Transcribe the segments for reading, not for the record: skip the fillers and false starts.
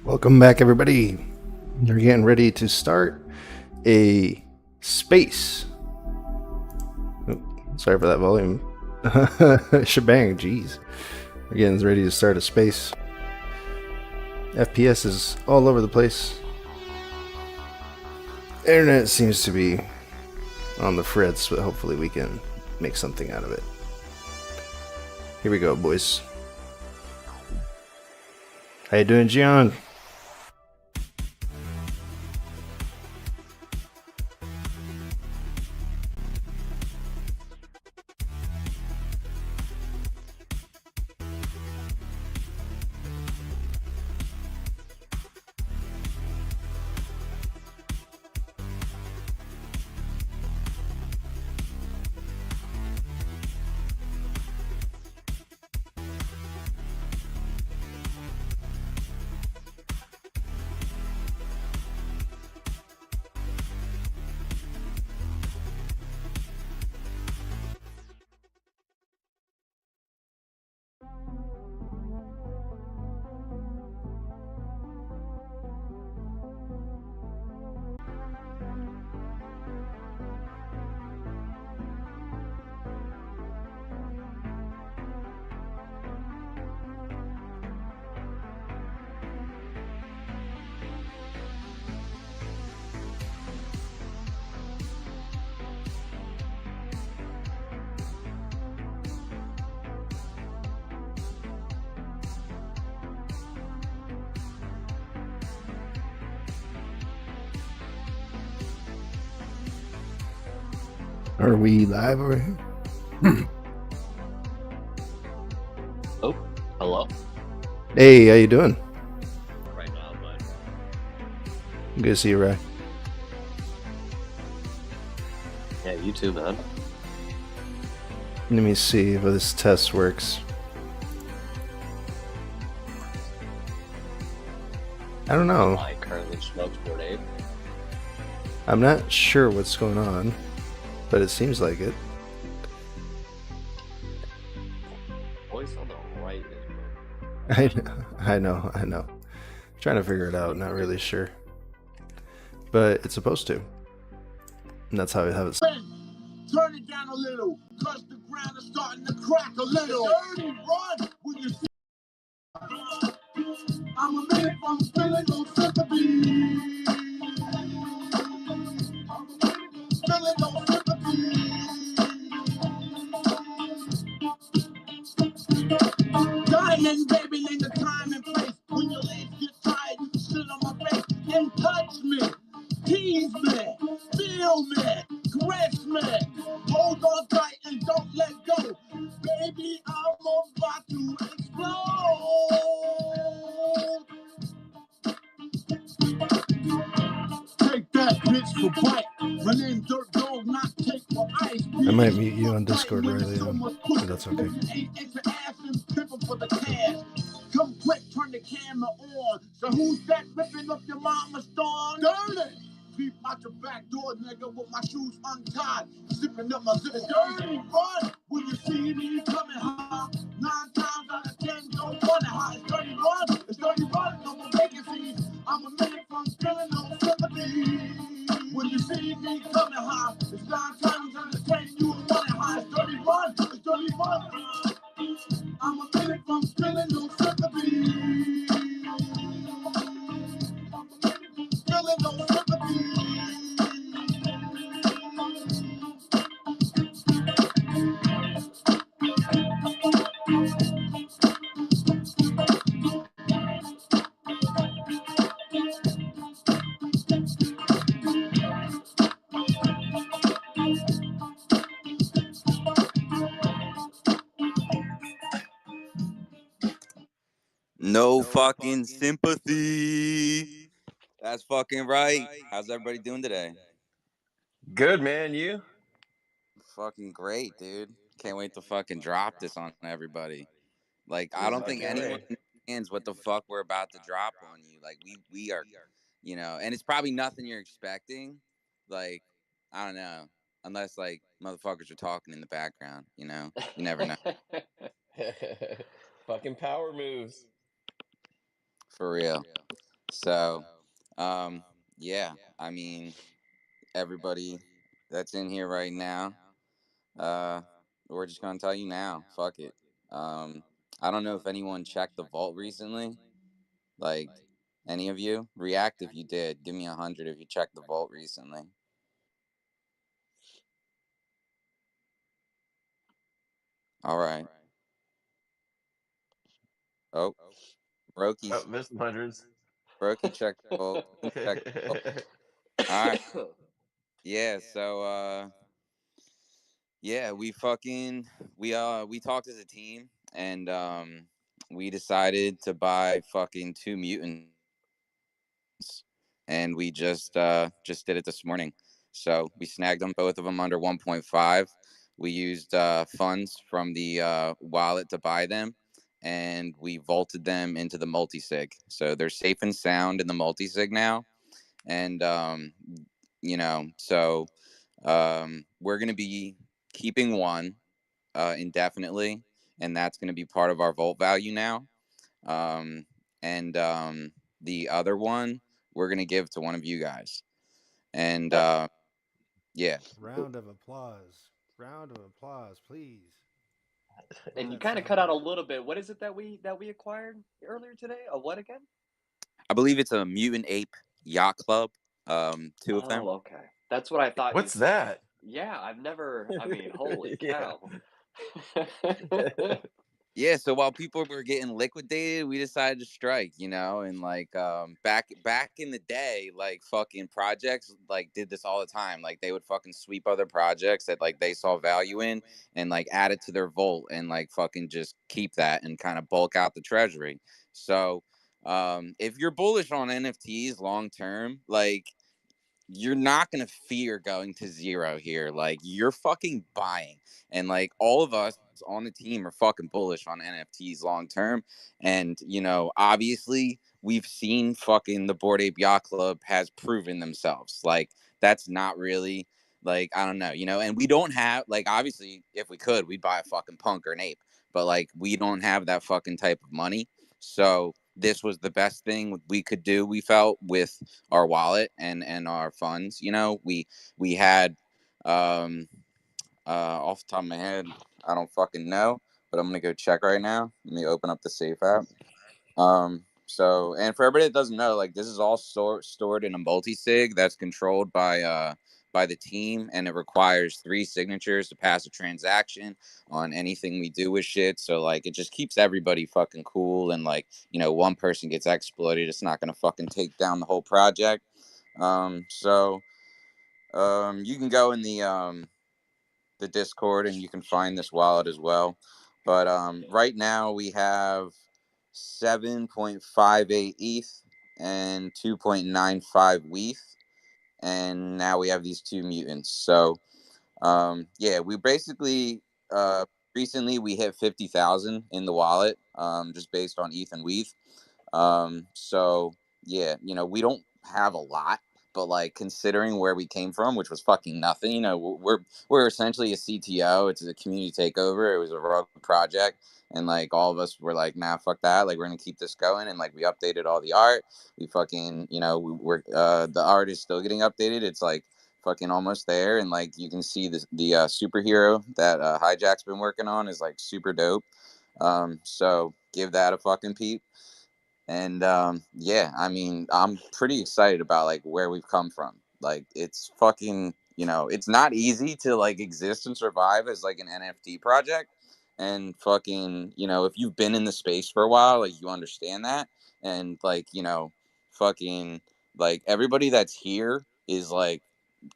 Welcome back, everybody. You're getting ready to start a space. Oh, sorry for that volume. Shebang, jeez. We're getting ready to start a space. FPS is all over the place. Internet seems to be on the fritz, but hopefully we can make something out of it. Here we go, boys. How you doing, Gian? Are we live over here? Oh, hello? Hey, how you doing? Right now, but Good to see you, Ray. yeah, you too, man. Let me see if this test works. I don't know. I currently smoke Sport 8. I'm not sure what's going on, but it seems like it. Voice on the right is I know. Trying to figure it out, not really sure. But it's supposed to. And that's how I have it. Turn it down a little, cause the ground is starting to crack a little. Dirty run when you see. I'm a minute from spilling no sympathy. Spilling no sympathy. Diamond baby in the time and place. When your legs get tired, you can sit on my face and touch me, tease me, feel me, caress me. Hold on tight and don't let go. Baby, I'm about to explode. Take that bitch for bite. My name's Dirt Dog, not take for ice. I might mute you on Discord, Riley, but that's okay. For the cash. Come quick, turn the camera on. So who's that ripping up your mama's thong? Dirty! Peep out your back door, nigga, with my shoes untied. Zipping up my zip. Dirty, run! When you see me coming high, 9 times out of 10, don't run it high. It's dirty run, it's dirty run, no more vacancies. I'm a minute from spilling no sympathy. When you see me coming high, it's 9 times out of 10, you run it high. It's dirty run, it's dirty run. I'm a minute from spilling no sympathy. Spilling no sympathy. No fucking sympathy. That's fucking right. How's everybody doing today? Good, man, you? Fucking great, dude. Can't wait to fucking drop this on everybody. Like, I don't think anyone understands what the fuck we're about to drop on you. Like, we are, and it's probably nothing you're expecting. Like, I don't know. Unless, like, motherfuckers are talking in the background, You never know. Fucking power moves. For real. So, um, yeah, I mean, everybody that's in here right now, uh, we're just gonna tell you now. Fuck it. Um, I don't know if anyone checked the vault recently. Like, any of you? React if you did. Give me 100 if you checked the vault recently. All right. Oh, Oh, Brokey's there's some hundreds. Brokey checked the vault. Check the vault. All right. Yeah. So, yeah, we talked as a team, and we decided to buy fucking two mutants, and we just did it this morning. So we snagged them, both of them under 1.5. We used funds from the wallet to buy them, and we vaulted them into the multi-sig. So they're safe and sound in the multi-sig now, and so we're gonna be keeping one indefinitely, and that's going to be part of our vault value now. Um, and the other one we're going to give to one of you guys. And yeah, Round of applause. Round of applause, please. What does And you that kind of sound cut out a like? little bit. What is it that we acquired earlier today? A what again? I believe it's a mutant ape yacht club. Two of them. Oh, okay. That's what I thought you What's said. that? Yeah, I've never. I mean, holy Yeah. cow. Yeah, so while people were getting liquidated, we decided to strike, and like back in the day, like fucking projects like did this all the time. Like they would fucking sweep other projects that like they saw value in and like add it to their vault and like fucking just keep that and kind of bulk out the treasury. So if you're bullish on NFTs long term, like you're not going to fear going to zero here. Like you're fucking buying. And like all of us on the team are fucking bullish on NFTs long term. And, obviously we've seen fucking the Bored Ape Yacht Club has proven themselves. Like that's not really like, I don't know, and we don't have like, obviously if we could, we'd buy a fucking punk or an ape, but like we don't have that fucking type of money. So this was the best thing we could do, we felt, with our wallet and our funds. We had um off the top of my head, I don't fucking know, but I'm gonna go check right now. Let me open up the safe app. So, and for everybody that doesn't know, like this is all stored in a multi-sig that's controlled by the team, and it requires 3 signatures to pass a transaction on anything we do with shit. So like it just keeps everybody fucking cool, and like, one person gets exploited, it's not gonna fucking take down the whole project. So you can go in the Discord and you can find this wallet as well. But right now we have 7.58 ETH and 2.95 WETH, and now we have these two mutants. So yeah, we basically recently we hit 50,000 in the wallet, just based on ETH and WETH. So yeah, we don't have a lot, but like considering where we came from, which was fucking nothing, we're essentially a CTO. It's a community takeover. It was a rogue project, and like all of us were like, nah, fuck that. Like we're gonna keep this going, and like we updated all the art. We fucking, we're the art is still getting updated. It's like fucking almost there, and like you can see the superhero that Hijack's been working on is like super dope. So give that a fucking peep. And yeah, I mean, I'm pretty excited about like where we've come from. Like it's fucking, it's not easy to like exist and survive as like an NFT project. And fucking, if you've been in the space for a while, like you understand that. And like, fucking like everybody that's here is like,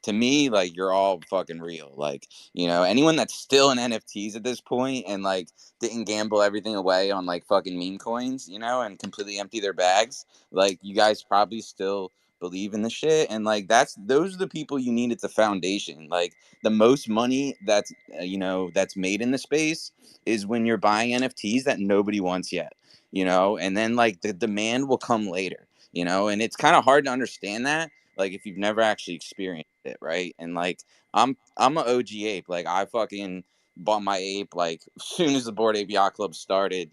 to me, like you're all fucking real. Like, anyone that's still in NFTs at this point and like didn't gamble everything away on like fucking meme coins, and completely empty their bags, like you guys probably still believe in the shit. And like those are the people you need at the foundation. Like the most money that's made in the space is when you're buying NFTs that nobody wants yet, and then like the demand will come later, and it's kind of hard to understand that, like if you've never actually experienced it, right? And like I'm an OG ape. Like I fucking bought my ape like as soon as the Bored Ape Yacht Club started,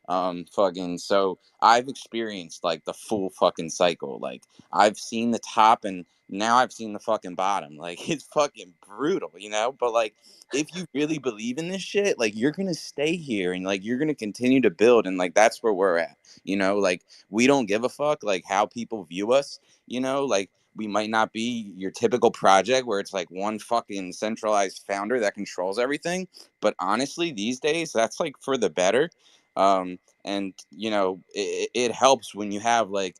Fucking, so I've experienced like the full fucking cycle. Like I've seen the top and now I've seen the fucking bottom. Like it's fucking brutal, you know? But like if you really believe in this shit, like you're gonna stay here and like you're gonna continue to build, and like that's where we're at, you know? Like we don't give a fuck like how people view us, you know? Like we might not be your typical project where it's like one fucking centralized founder that controls everything, but honestly these days that's like for the better. And you know it helps when you have like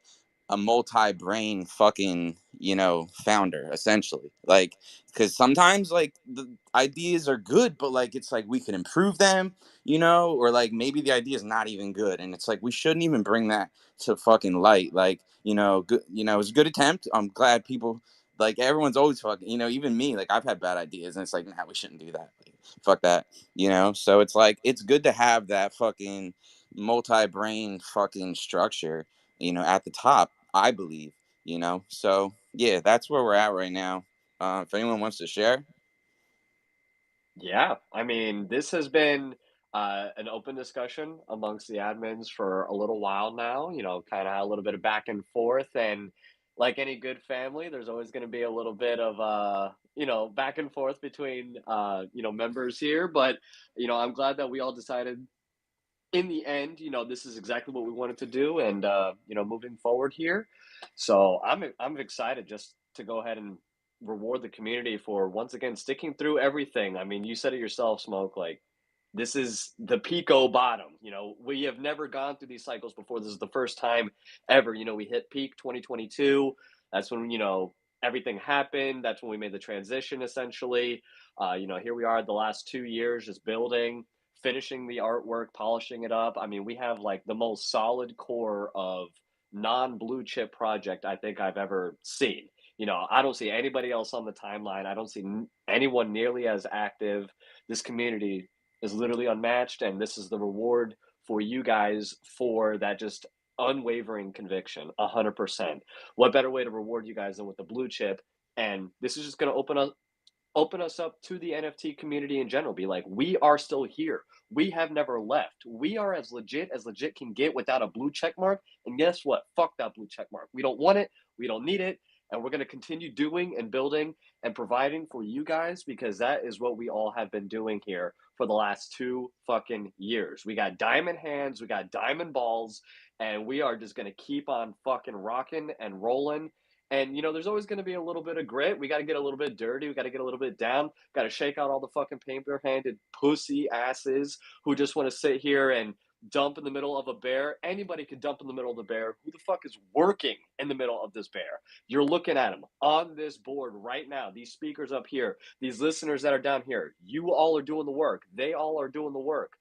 a multi-brain fucking, you know, founder essentially, like because sometimes like the ideas are good but like it's like we could improve them, you know, or like maybe the idea is not even good and it's like we shouldn't even bring that to fucking light. Like, you know, good, you know, it was a good attempt. I'm glad people, like everyone's always fucking, you know, even me, like I've had bad ideas and it's like, nah, we shouldn't do that, like, fuck that, you know. So it's like it's good to have that fucking multi-brain fucking structure, you know, at the top, I believe, you know. So yeah, that's where we're at right now. If anyone wants to share. Yeah, I mean, this has been an open discussion amongst the admins for a little while now, you know, kind of a little bit of back and forth. And like any good family, there's always going to be a little bit of, you know, back and forth between, you know, members here. But, you know, I'm glad that we all decided in the end, you know, this is exactly what we wanted to do, and you know, moving forward here. So I'm excited just to go ahead and reward the community for once again sticking through everything. I mean, you said it yourself, Smoke. Like this is the pico bottom. You know, we have never gone through these cycles before. This is the first time ever. You know, we hit peak 2022. That's when, you know, everything happened. That's when we made the transition essentially. You know, here we are the last 2 years just building, finishing the artwork, polishing it up. I mean, we have like the most solid core of non blue chip project I think I've ever seen. You know, I don't see anybody else on the timeline. I don't see anyone nearly as active. This community is literally unmatched, and this is the reward for you guys for that just unwavering conviction. 100%. What better way to reward you guys than with the blue chip? And this is just going to open us up to the NFT community in general. Be like, we are still here. We have never left. We are as legit can get without a blue check mark. And guess what? Fuck that blue check mark. We don't want it. We don't need it. And we're going to continue doing and building and providing for you guys because that is what we all have been doing here for the last 2 fucking years. We got diamond hands, we got diamond balls, and we are just going to keep on fucking rocking and rolling. And you know, there's always going to be a little bit of grit. We got to get a little bit dirty. We got to get a little bit down. Got to shake out all the fucking paper-handed pussy asses who just want to sit here and dump in the middle of a bear. Anybody can dump in the middle of the bear. Who the fuck is working in the middle of this bear? You're looking at them on this board right now. These speakers up here, these listeners that are down here. You all are doing the work. They all are doing the work,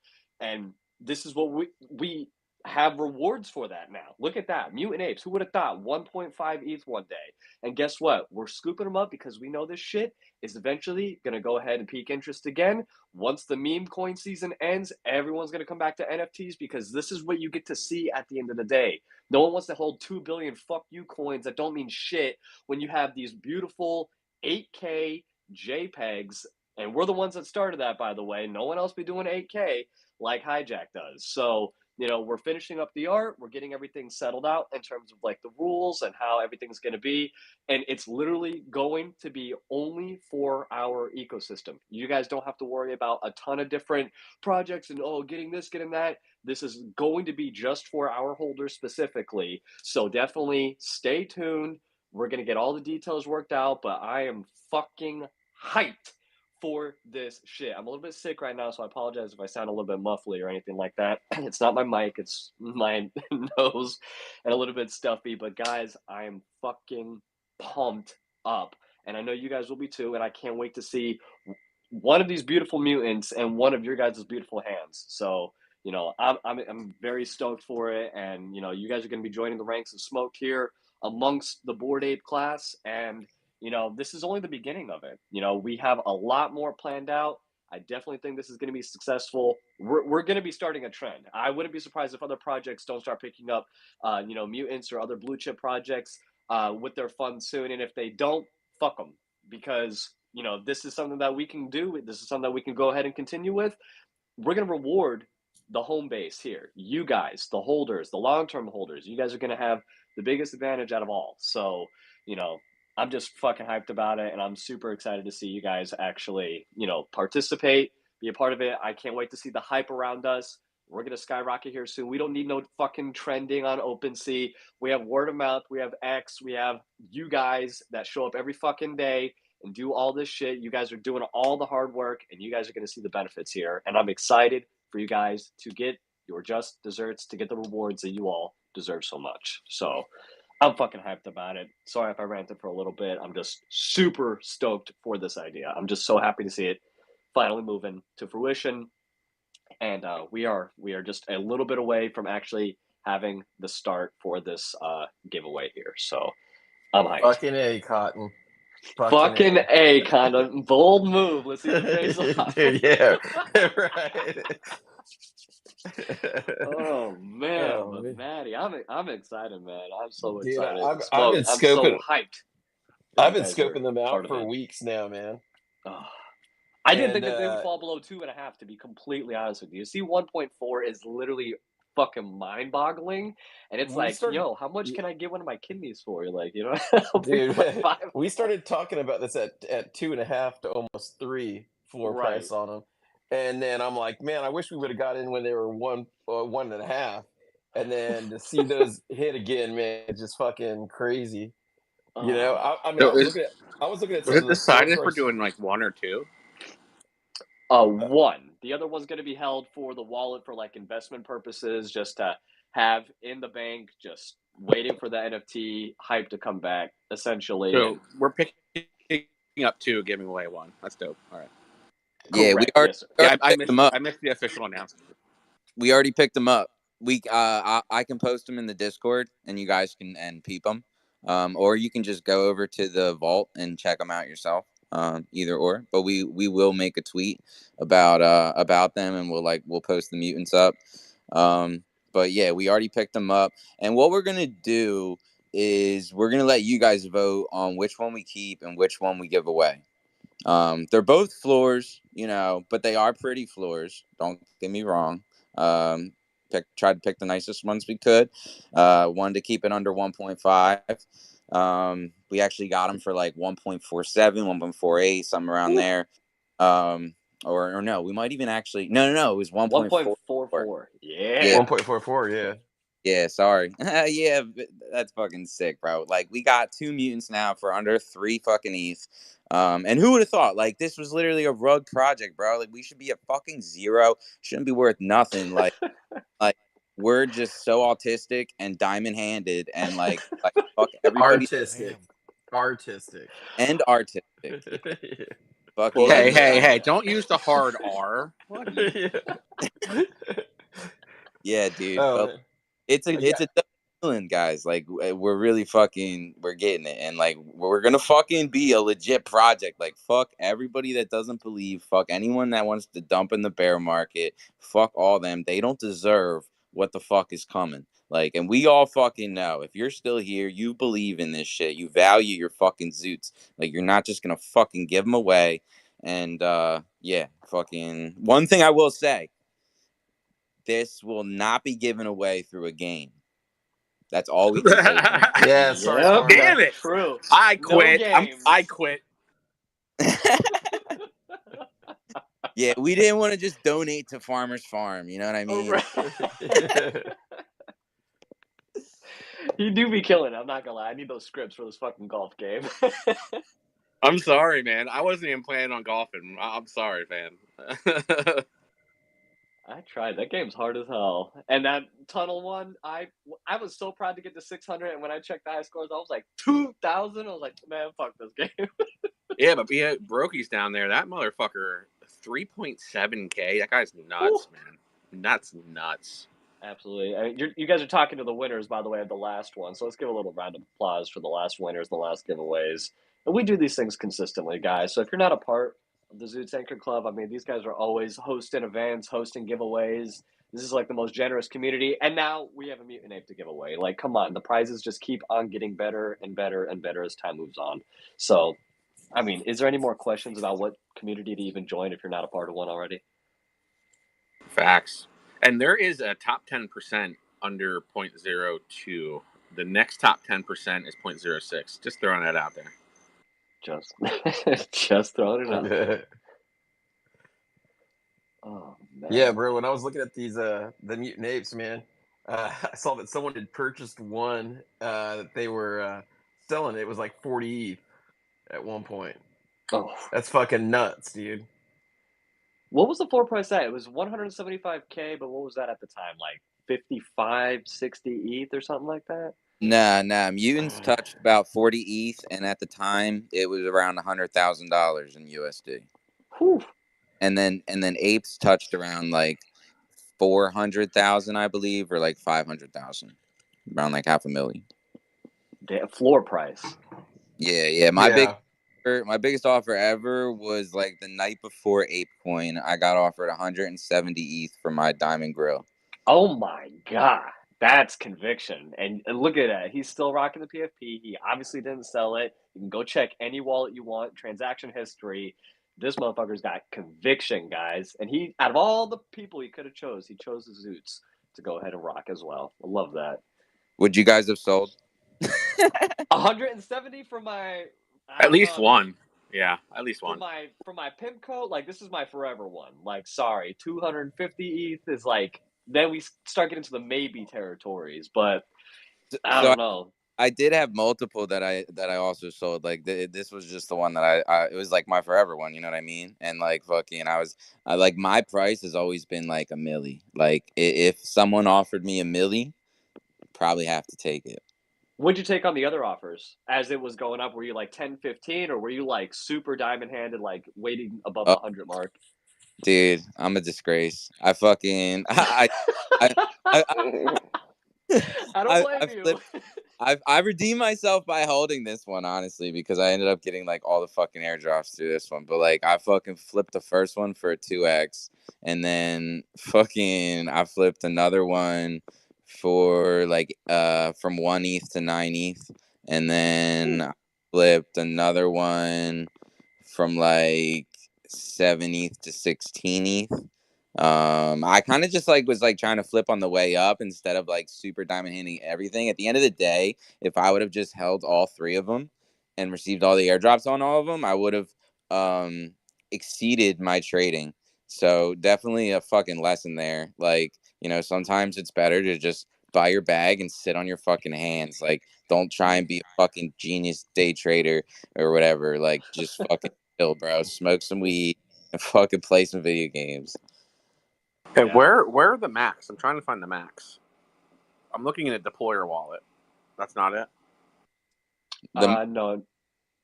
and this is what we have rewards for that now. Look at that. Mutant Apes. Who would have thought 1.5 ETH one day? And guess what? We're scooping them up because we know this shit is eventually going to go ahead and peak interest again. Once the meme coin season ends, everyone's going to come back to NFTs because this is what you get to see at the end of the day. No one wants to hold 2 billion fuck you coins that don't mean shit when you have these beautiful 8K JPEGs. And we're the ones that started that, by the way. No one else be doing 8K like Hijack does. So, you know, we're finishing up the art, we're getting everything settled out in terms of like the rules and how everything's going to be, and it's literally going to be only for our ecosystem. You guys don't have to worry about a ton of different projects and oh, getting this, getting that. This is going to be just for our holders specifically, so definitely stay tuned. We're going to get all the details worked out, but I am fucking hyped for this shit. I'm a little bit sick right now, so I apologize if I sound a little bit muffly or anything like that. It's not my mic, it's my nose and a little bit stuffy. But guys, I am fucking pumped up. And I know you guys will be too. And I can't wait to see one of these beautiful mutants and one of your guys' beautiful hands. So, you know, I'm very stoked for it. And, you know, you guys are going to be joining the ranks of Smoke here amongst the Bored Ape class. And you know, this is only the beginning of it. You know, we have a lot more planned out. I definitely think this is going to be successful. We're going to be starting a trend. I wouldn't be surprised if other projects don't start picking up, you know, mutants or other blue chip projects with their funds soon. And if they don't, fuck them, because you know this is something that we can do. This is something that we can go ahead and continue with. We're going to reward the home base here. You guys, the holders, the long-term holders, you guys are going to have the biggest advantage out of all. So, I'm just fucking hyped about it, and I'm super excited to see you guys actually, participate, be a part of it. I can't wait to see the hype around us. We're going to skyrocket here soon. We don't need no fucking trending on OpenSea. We have word of mouth. We have X. We have you guys that show up every fucking day and do all this shit. You guys are doing all the hard work, and you guys are going to see the benefits here. And I'm excited for you guys to get your just desserts, to get the rewards that you all deserve so much. So I'm fucking hyped about it. Sorry if I ranted for a little bit. I'm just super stoked for this idea. I'm just so happy to see it finally moving to fruition. And we are just a little bit away from actually having the start for this giveaway here. So I'm hyped. Fucking A, Cotton. Fucking A, Cotton. Bold move. Let's see the face off. Dude, yeah. Right. Oh man, Maddie, I'm excited, man. I'm so Dude, excited. I've been scoping. I'm so hyped. I've been scoping them out for weeks now, man. I didn't think that they would fall below 2.5. To be completely honest with you, see, 1.4 is literally fucking mind-boggling, and it's how much can I get one of my kidneys for? Like, dude, we started talking about this at 2.5 to almost 3 floor price on them. And then I'm like, man, I wish we would have got in when they were 1.5. And then to see those hit again, man, it's just fucking crazy. I mean, I was looking at. Was it decided for doing like 1 or 2? 1. The other one's going to be held for the wallet for like investment purposes, just to have in the bank, just waiting for the NFT hype to come back, essentially. So we're picking up 2, giving away 1. That's dope. All right. Yeah, correct. I missed the official announcement. We already picked them up. I can post them in the Discord, and you guys can peep them. Or you can just go over to the vault and check them out yourself. Either or. But we will make a tweet about them, and we'll post the mutants up. But yeah, we already picked them up, and what we're gonna do is we're gonna let you guys vote on which one we keep and which one we give away. They're both floors, but they are pretty floors. Don't get me wrong. Tried to pick the nicest ones we could. Wanted to keep it under 1.5. We actually got them for like 1.47, 1.48, something around there. Or no, we might even actually no, it was 1.44. Yeah. 1.44, yeah. Yeah, sorry. Yeah, that's fucking sick, bro. Like, we got 2 mutants now for under 3 fucking ETH. And who would have thought? Like, this was literally a rug project, bro. Like, we should be at fucking 0. Shouldn't be worth nothing. Like we're just so autistic and diamond-handed and like fuck everybody. Artistic. And artistic. Fucking hey, don't use the hard R. Yeah, dude. It's a feeling, guys. Like, we're really we're getting it, and like we're gonna fucking be a legit project. Like, fuck everybody that doesn't believe. Fuck anyone that wants to dump in the bear market. Fuck all them. They don't deserve what the fuck is coming. Like, and we all fucking know, if you're still here, you believe in this shit. You value your fucking zoots. Like, you're not just gonna fucking give them away. And yeah, fucking one thing I will say. This will not be given away through a game. That's all we can say. Yeah, sorry. Damn it. True. I quit. No I quit. Yeah, we didn't want to just donate to Farmer's Farm. You know what I mean? You do be killing it. I'm not gonna lie. I need those scripts for this fucking golf game. I'm sorry, man. I wasn't even planning on golfing. I'm sorry, man. I tried. That game's hard as hell. And that tunnel one, I was so proud to get to 600, and when I checked the high scores, I was like 2,000. I was like, man, fuck this game. Yeah, but we had Brokey's down there. That motherfucker, 3.7K. That guy's nuts, man. That's nuts. Absolutely. You guys are talking to the winners, by the way, of the last one. So let's give a little round of applause for the last winners, the last giveaways. And we do these things consistently, guys. So if you're not a part of the Zoots Anchor Club, I mean, these guys are always hosting events, hosting giveaways. This is like the most generous community. And now we have a mutant ape to give away. Like, come on. The prizes just keep on getting better and better and better as time moves on. So, I mean, is there any more questions about what community to even join if you're not a part of one already? Facts. And there is a top 10% under 0.02. The next top 10% is 0.06. Just throwing that out there. Just throwing it out there. Oh man. Yeah, bro. When I was looking at these the mutant apes, man, I saw that someone had purchased one that they were selling. It was like 40 ETH at one point. Oh, that's fucking nuts, dude. What was the floor price at? It was 175K, but what was that at the time? Like 55, 60 ETH or something like that? Nah. Mutants touched about 40 ETH, and at the time, it was around $100,000 in USD. Whew. And then apes touched around like 400,000, I believe, or like 500,000, around like $500,000. Damn, floor price. Yeah. My biggest offer ever was like the night before ApeCoin. I got offered 170 ETH for my diamond grill. Oh my god, that's conviction! And look at that, he's still rocking the PFP. He obviously didn't sell it. You can go check any wallet you want, transaction history. This motherfucker's got conviction, guys. And he, out of all the people he could have chose, he chose the z00tz to go ahead and rock as well. I love that. Would you guys have sold? 170 for my. At least one. Yeah, at least one. For my PIMCO, like this is my forever one. Like, sorry, 250 ETH is like. Then we start getting to the maybe territories, but I don't know. I did have multiple that I also sold. Like this was just the one that I it was like my forever one. You know what I mean? And like fucking, I like my price has always been like $1 million. Like if someone offered me $1 million, probably have to take it. What'd you take on the other offers as it was going up? Were you like 10, 15, or were you like super diamond handed, like waiting above the 100 mark? Dude, I'm a disgrace. I fucking I don't blame you. I redeemed myself by holding this one, honestly, because I ended up getting like all the fucking airdrops through this one. But like I fucking flipped the first one for a 2x, and then fucking I flipped another one for like from 1 ETH to 9 ETH, and then I flipped another one from like 7 ETH to 16 ETH. I kind of just like was like trying to flip on the way up instead of like super diamond handing everything. At the end of the day, if I would have just held all 3 of them and received all the airdrops on all of them, I would have exceeded my trading. So definitely a fucking lesson there. Like, you know, sometimes it's better to just buy your bag and sit on your fucking hands. Like, don't try and be a fucking genius day trader or whatever. Like, just fucking chill, bro. Smoke some weed and fucking play some video games. Hey, where are the Macs? I'm trying to find the Macs. I'm looking at a deployer wallet. That's not it? No.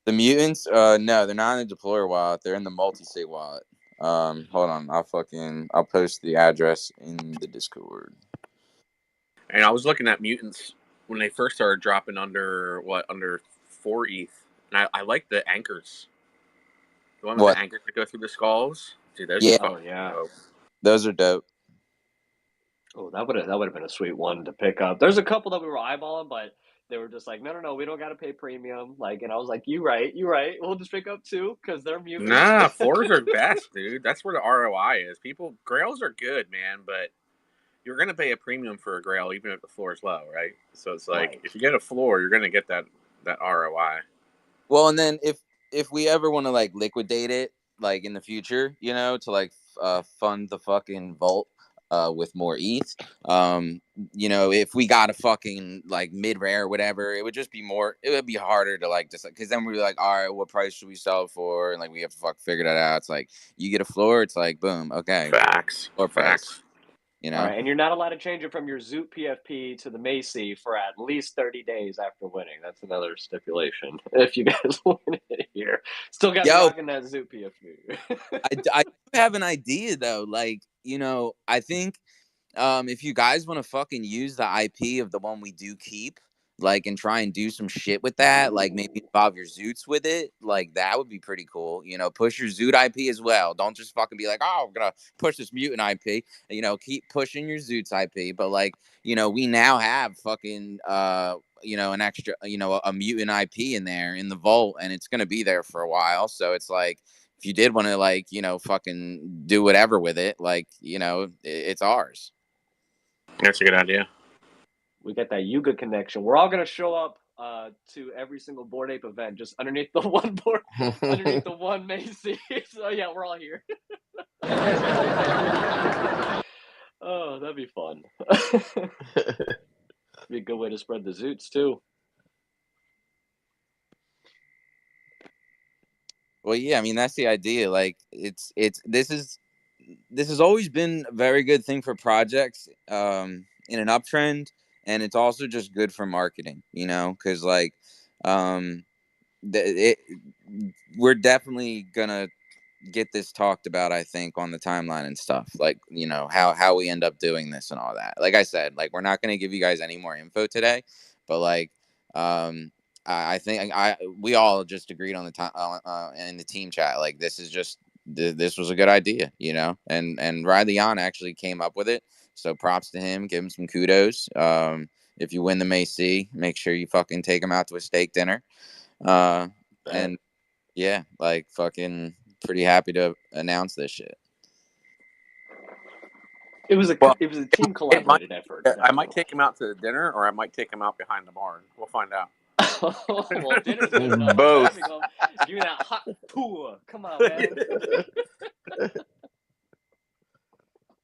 The mutants? No, they're not in the deployer wallet. They're in the multi-sig wallet. Hold on. I'll post the address in the Discord. And I was looking at mutants when they first started dropping under 4 ETH. And I like the anchors. The one with the anchors that go through the skulls. Dude, those are fucking dope. Those are dope. Oh, that would have been a sweet one to pick up. There's a couple that we were eyeballing, but they were just like, no, we don't got to pay premium. Like, and I was like, you right. We'll just pick up 2 because they're mutants. Nah, 4s are best, dude. That's where the ROI is. Grails are good, man, but you're gonna pay a premium for a grail even if the floor is low, right? So it's like if you get a floor, you're gonna get that ROI. Well, and then if we ever want to like liquidate it, like in the future, you know, to like fund the fucking vault with more ETH, you know, if we got a fucking like mid rare or whatever, it would be harder to like just because then we'd be like, all right, what price should we sell for? And like we have to figure that out. It's like you get a floor, it's like boom, okay, facts, floor price. You know? All right, and you're not allowed to change it from your z00t PFP to the Macy for at least 30 days after winning. That's another stipulation. If you guys win it here, still got to be rocking that z00t PFP. I have an idea though. Like, you know, I think if you guys want to fucking use the IP of the one we do keep, like, and try and do some shit with that, like maybe involve your z00tz with it, like that would be pretty cool. You know, push your z00t IP as well. Don't just fucking be like, oh, I'm gonna push this mutant IP. You know, keep pushing your z00tz IP. But like, you know, we now have fucking you know, an extra, you know, a mutant IP in there in the vault, and it's gonna be there for a while. So it's like, if you did want to like, you know, fucking do whatever with it, like, you know, it's ours. That's a good idea. We got that Yuga connection. We're all gonna show up to every single Bored Ape event, just underneath the one Macy. So yeah, we're all here. Oh, that'd be fun. Be a good way to spread the zoots too. Well, yeah, I mean that's the idea. Like this has always been a very good thing for projects in an uptrend, and it's also just good for marketing, you know, because like we're definitely gonna get this talked about, I think, on the timeline and stuff, like, you know, how we end up doing this and all that. Like I said, like, we're not going to give you guys any more info today, but like I think we all just agreed on the time in the team chat, like, this is just this was a good idea, you know, and Riley on actually came up with it, so props to him, give him some kudos. If you win the Macy, make sure you fucking take him out to a steak dinner. And yeah, like, fucking pretty happy to announce this shit. It was a team collaborated effort. I might take him out to dinner, or I might take him out behind the barn. We'll find out. Well, dinner's good enough. Both. Give me that hot tour. Come on, man.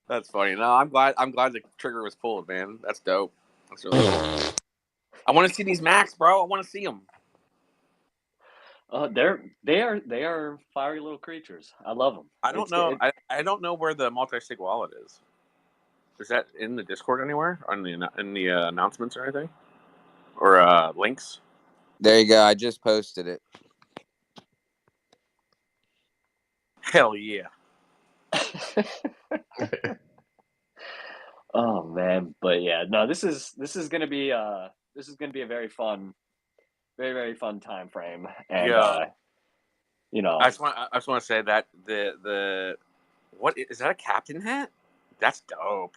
That's funny. No, I'm glad the trigger was pulled, man. That's dope. That's really cool. I want to see these Macs, bro. I want to see them. They are fiery little creatures. I love them. I don't know. I don't know where the multi-sig wallet is. Is that in the Discord anywhere? In the announcements or anything? Or links? There you go. I just posted it. Hell yeah. Oh man, but yeah, no, this is gonna be a very fun time frame, and yeah. You know, I just want to say that the what is that, a captain hat? That's dope.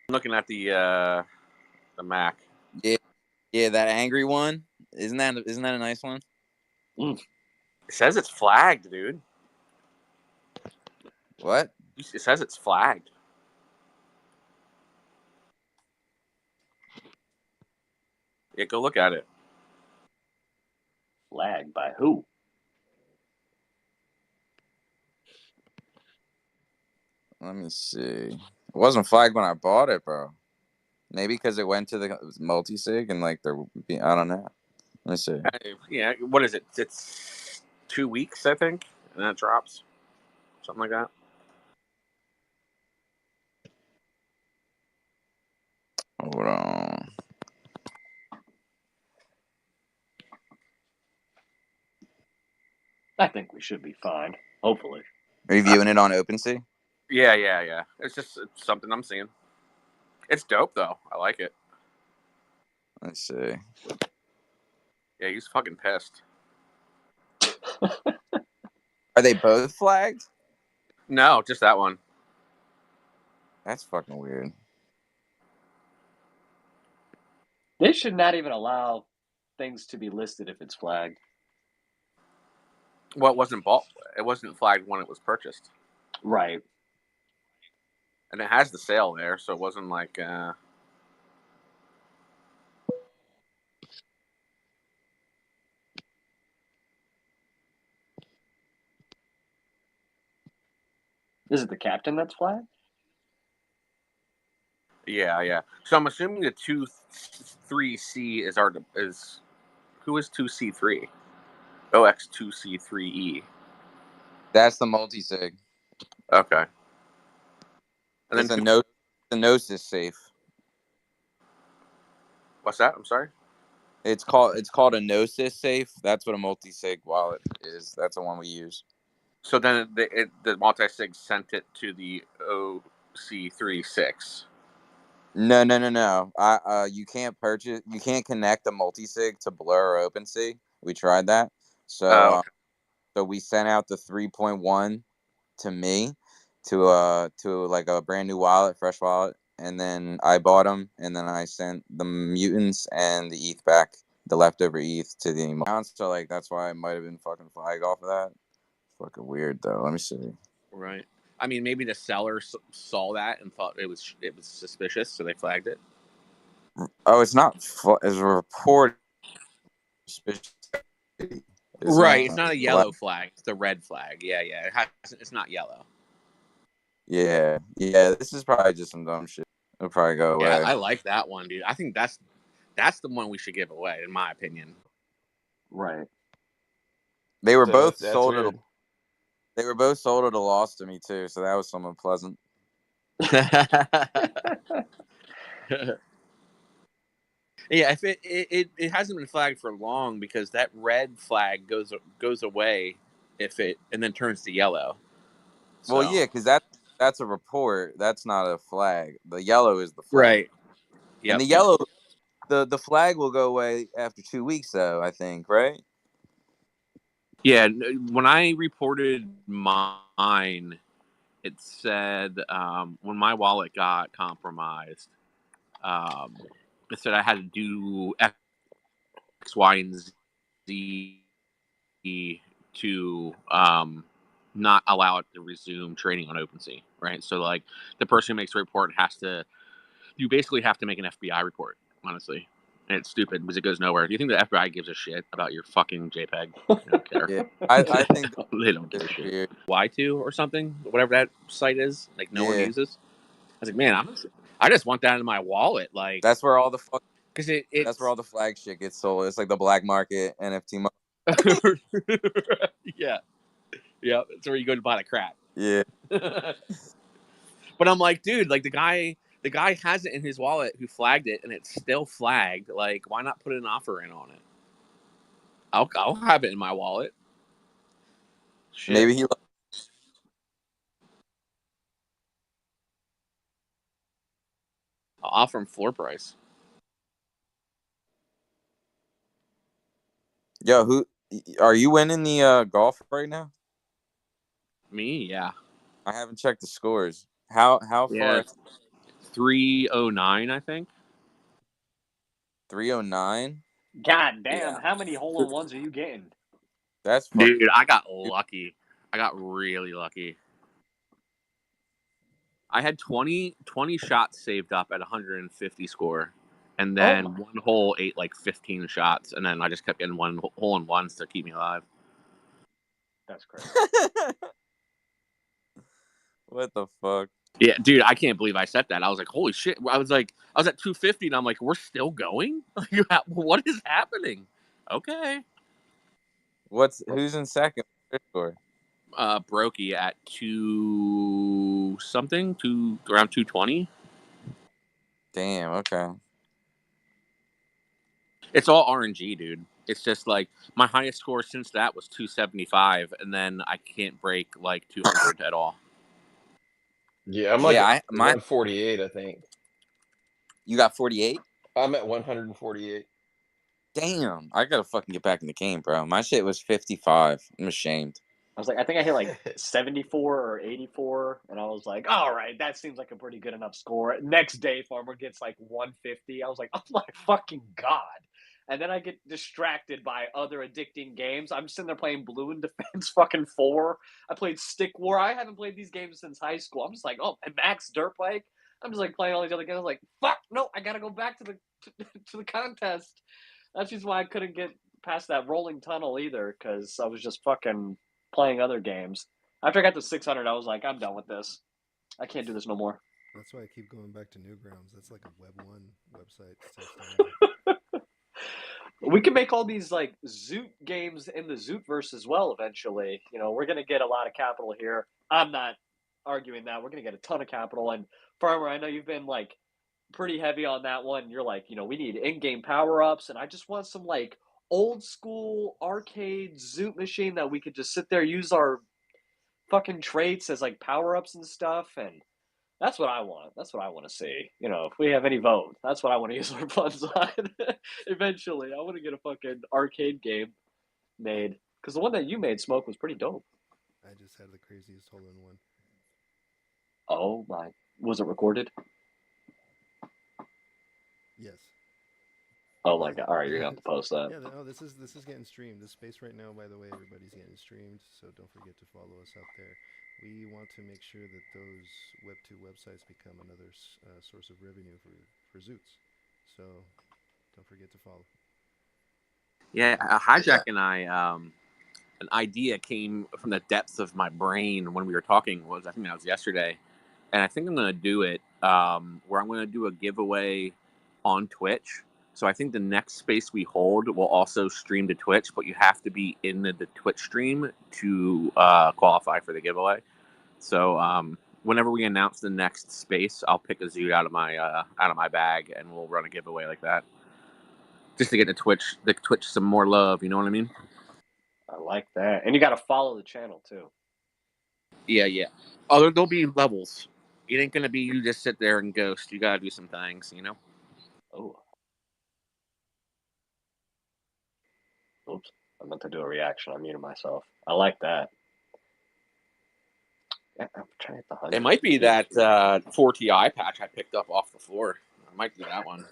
I'm looking at the Mac. Yeah, that angry one. Isn't that a nice one? Mm. It says it's flagged, dude. What? It says it's flagged. Yeah, go look at it. Flagged by who? Let me see. It wasn't flagged when I bought it, bro. Maybe because it went to the multi-sig and like I don't know. Let me see. Yeah, what is it? It's 2 weeks, I think, and then it drops. Something like that. Hold on. I think we should be fine. Hopefully. Reviewing it on OpenSea? Yeah. It's something I'm seeing. It's dope though. I like it. Let's see. Yeah, he's fucking pissed. Are they both flagged? No, just that one. That's fucking weird. They should not even allow things to be listed if it's flagged. Well, it wasn't flagged when it was purchased. Right. And it has the sale there, so it wasn't like Is it the captain that's flagged? Yeah. So I'm assuming the 2-3C is who is 2C3? OX2C3E. That's the multi-sig. Okay. And it's then the Gnosis safe. What's that? I'm sorry. It's called a Gnosis safe. That's what a multi-sig wallet is. That's the one we use. So then the multi-sig sent it to the OC36. No. You can't connect a multi-sig to Blur or OpenSea. We tried that. So so we sent out the 3.1 to me to like a brand new wallet, fresh wallet, and then I bought them, and then I sent the mutants and the ETH back, the leftover ETH to the account. So like that's why I might have been fucking flagged off of that. Fucking weird though. Let me see. Right. I mean, maybe the seller saw that and thought it was suspicious, so they flagged it. Oh, it's not. It's a report. Right, it's not a yellow flag. It's the red flag. Yeah. It's not yellow. Yeah. This is probably just some dumb shit. It'll probably go away. Yeah, I like that one, dude. I think that's the one we should give away, in my opinion. Right. They were both that's sold weird. They were both sold at a loss to me too, so that was somewhat pleasant. Yeah, if it hasn't been flagged for long because that red flag goes away and then turns to yellow. So. Well, yeah, because that's a report. That's not a flag. The yellow is the flag. Right. Yep. And the yellow, the flag will go away after 2 weeks, though, I think, right? Yeah, when I reported mine, it said when my wallet got compromised, it said I had to do X, Y, and Z to not allow it to resume trading on OpenSea, right? So, like, the person who makes the report you basically have to make an FBI report, honestly. And it's stupid because it goes nowhere. Do you think the FBI gives a shit about your fucking JPEG? They don't care. Yeah, I think they don't give a shit. Y2 or something, whatever that site is, like no one uses. I was like, man, I just want that in my wallet. Like, that's where all the fuck. Because that's where all the flag shit gets sold. It's like the black market NFT. Yeah. It's where you go to buy the crap. Yeah. But I'm like, dude, like the guy has it in his wallet who flagged it, and it's still flagged. Like, why not put an offer in on it? I'll have it in my wallet. Shit. Maybe he. I'll offer him floor price. Yo, who are you winning the golf right now? Me, yeah. I haven't checked the scores. How far? 309, I think. 309. God damn! How many hole-in-ones are you getting? That's dude. I got lucky. I got really lucky. I had 20 shots saved up at 150 score, and then one hole ate like 15 shots, and then I just kept getting one hole in ones to keep me alive. That's crazy. What the fuck? Yeah, dude, I can't believe I said that. I was like, holy shit. I was at 250, and I'm like, we're still going? What is happening? Okay. Who's in second? Brokey at 2 something, around 220. Damn, okay. It's all RNG, dude. It's just like my highest score since that was 275, and then I can't break like 200 at all. Yeah, I'm like 148, I think. You got 48? I'm at 148. Damn, I gotta fucking get back in the game, bro. My shit was 55. I'm ashamed. I was like, I think I hit like 74 or 84, and I was like, all right, that seems like a pretty good enough score. Next day, Farmer gets like 150. I was like, oh my fucking god. And then I get distracted by other addicting games. I'm sitting there playing Blue in Defense fucking 4. I played Stick War. I haven't played these games since high school. I'm just like, oh, and Max Dirt Bike. I'm just like playing all these other games. I was like, fuck, no, I gotta go back to the contest. That's just why I couldn't get past that rolling tunnel either, because I was just fucking playing other games. After I got to 600, I was like, I'm done with this. I can't do this no more. That's why I keep going back to Newgrounds. That's like a Web 1 website. We can make all these like Zoot games in the Zootverse as well eventually. You know, we're going to get a lot of capital here. I'm not arguing that. We're going to get a ton of capital. And Farmer, I know you've been like pretty heavy on that one. You're like, you know, we need in-game power-ups, and I just want some like old school arcade Zoot machine that we could just sit there, use our fucking traits as like power-ups and stuff, and that's what I want. That's what I want to see. You know, if we have any vote, that's what I want to use our funds on. Eventually, I want to get a fucking arcade game made, because the one that you made, Smoke, was pretty dope. I just had the craziest hole-in-one. Oh my! Was it recorded? Yes. Oh my god! All right, you're gonna have to post that. Yeah, no, this is getting streamed. This space right now, by the way, everybody's getting streamed, so don't forget to follow us out there. We want to make sure that those Web2 websites become another source of revenue for Zoots. So don't forget to follow. Yeah, Hijack and I, an idea came from the depths of my brain when we were talking. I think that was yesterday, and I think I'm going to do it where I'm going to do a giveaway on Twitch. So I think the next space we hold will also stream to Twitch, but you have to be in the Twitch stream to qualify for the giveaway. So whenever we announce the next space, I'll pick a Zoot out of my bag, and we'll run a giveaway like that, just to get the Twitch some more love. You know what I mean? I like that, and you got to follow the channel too. Yeah. Oh, there'll be levels. It ain't gonna be you just sit there and ghost. You gotta do some things, you know. Oh, oops! I meant to do a reaction. I muted myself. I like that. Yeah, I'm trying to hit the 100. It might be that 4TI patch I picked up off the floor. I might do that one.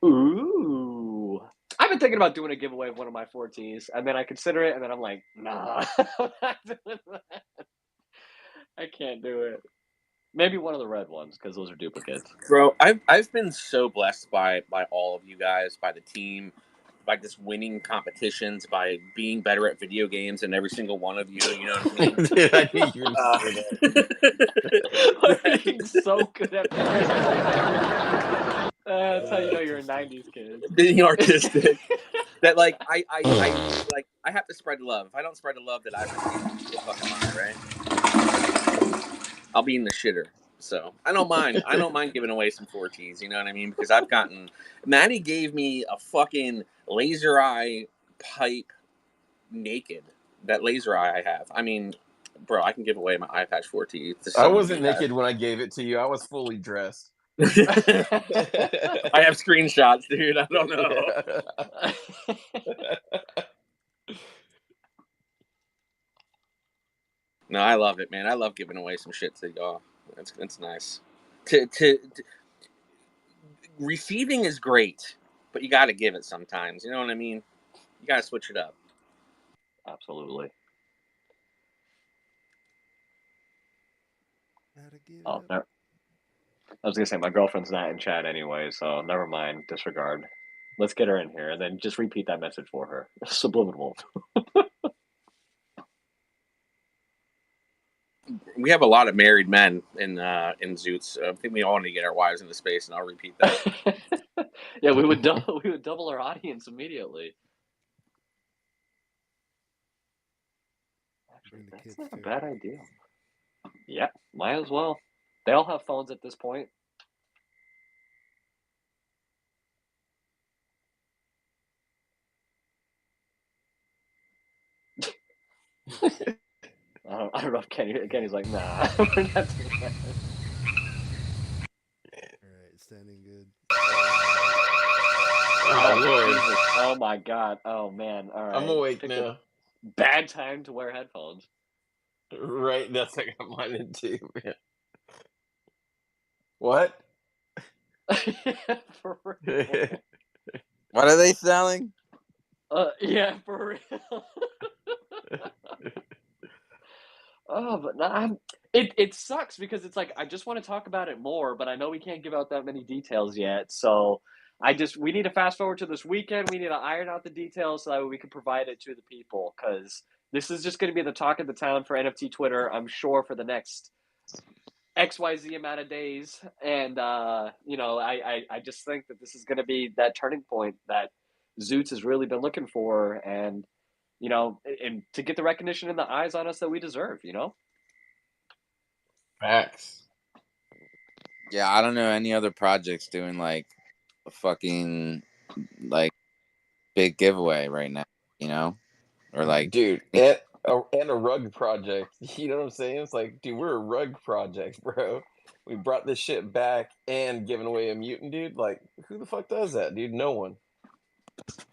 Ooh. I've been thinking about doing a giveaway of one of my 4Ts, and then I consider it, and then I'm like, nah, I'm not doing that. I can't do it. Maybe one of the red ones, because those are duplicates. Bro, I've been so blessed by all of you guys, by the team, by just winning competitions, by being better at video games than every single one of you. You know what I mean? Dude, I knew you were gonna say that. By being so good at video games. That's how you know you're a 90s kid. Being artistic. That like I have to spread love. If I don't spread the love that I've received, what the fuck am I, right? I'll be in the shitter. So I don't mind. I don't mind giving away some 4Ts. You know what I mean? Because I've gotten. Maddie gave me a fucking laser eye pipe naked. That laser eye I have. I mean, bro, I can give away my eye patch 4T. I wasn't naked when I gave it to you. I was fully dressed. I have screenshots, dude. I don't know. No, I love it, man. I love giving away some shit to y'all. It's nice. To receiving is great, but you got to give it sometimes. You know what I mean? You got to switch it up. Absolutely. Gotta give Oh, it up. I was gonna say my girlfriend's not in chat anyway, so never mind. Disregard. Let's get her in here, and then just repeat that message for her. Subliminal. We have a lot of married men in Zoots. I think we all need to get our wives into space, and I'll repeat that. Yeah, we would double our audience immediately. Actually, that's not a bad idea. Yeah, might as well. They all have phones at this point. I don't know if Kenny's like, nah, we're not doing that. Alright, standing good. Oh, Lord. Jesus. Oh, my God. Oh, man. All right. I'm awake now. Bad time to wear headphones. Right, that's I got mine in too, man. What? For real. What are they selling? Yeah, for real. Oh, but no, it sucks because it's like I just want to talk about it more, but I know we can't give out that many details yet. So we need to fast forward to this weekend. We need to iron out the details so that we can provide it to the people, because this is just going to be the talk of the town for NFT Twitter, I'm sure, for the next XYZ amount of days. And I just think that this is going to be that turning point that Zoots has really been looking for, and and to get the recognition and the eyes on us that we deserve, Facts. Yeah, I don't know any other projects doing like a fucking like big giveaway right now, or like, dude, and a rug project. You know what I'm saying? It's like, dude, we're a rug project, bro. We brought this shit back and giving away a mutant, dude. Like, who the fuck does that, dude? No one.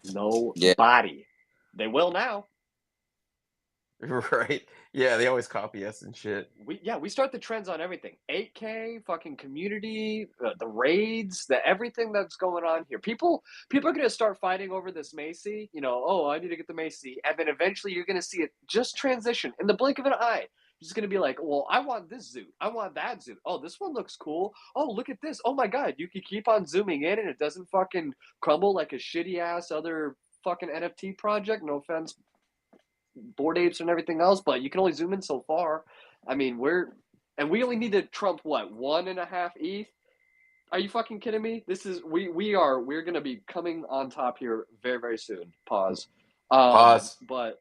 Nobody. They will now. Right? Yeah, they always copy us and shit. We start the trends on everything. 8K, fucking community, the raids, everything that's going on here. People are going to start fighting over this Macy. I need to get the Macy, and then eventually you're going to see it just transition in the blink of an eye. He's going to be like, well, I want this zoot. I want that zoot. Oh, this one looks cool. Oh, look at this. Oh my God. You can keep on zooming in and it doesn't fucking crumble like a shitty ass other fucking NFT project. No offense, Bored Apes and everything else, but you can only zoom in so far. I mean, we only need to trump what, 1.5 ETH? Are you fucking kidding me? We're gonna be coming on top here very, very soon. Pause. Pause. But